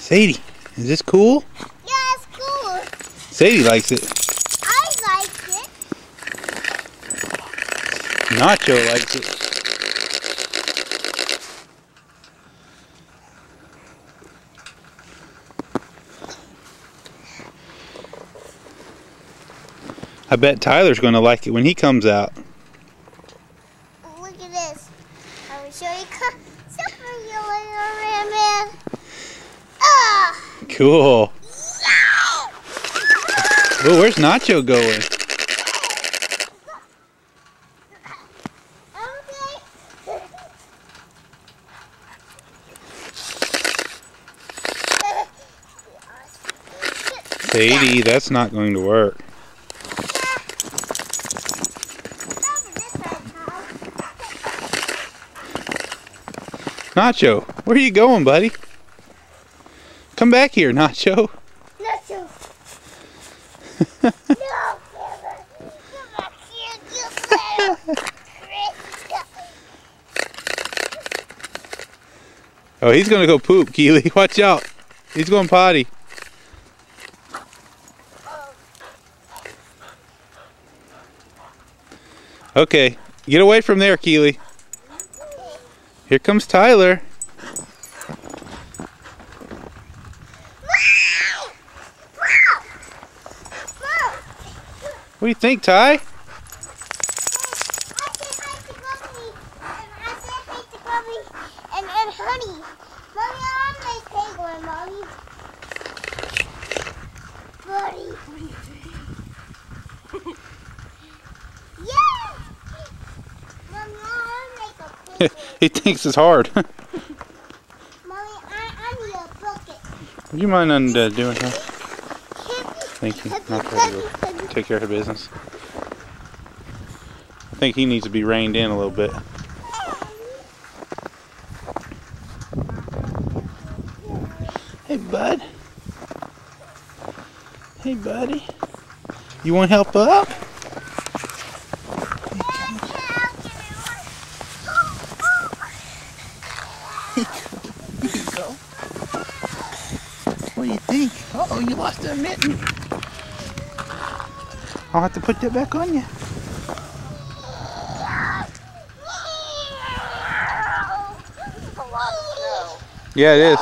Sadie, is this cool? Yeah, it's cool. Sadie likes it. I like it. Nacho likes it. I bet Tyler's going to like it when he comes out. Look at this. I will show you something you later, man. Cool. Oh, where's Nacho going? Sadie, that's not going to work. Nacho, where are you going, buddy? Come back here, Nacho. Nacho. No, come back here, you little critter. Oh, he's gonna go poop, Keely. Watch out. He's going potty. Okay, get away from there, Keely. Here comes Tyler. What do you think, Ty? And honey. Mommy, I want to make penguin, Mommy. Buddy. What do you think? Yeah! Mommy, I want to make a penguin. He thinks it's hard. Mommy, I need a bucket. Would you mind doing that? Thank you. Not to take care of her business. I think he needs to be reined in a little bit. Hey, bud. Hey, buddy. You want help up? What do you think? Uh-oh, you lost that mitten. I'll have to put that back on you. Yeah, it is.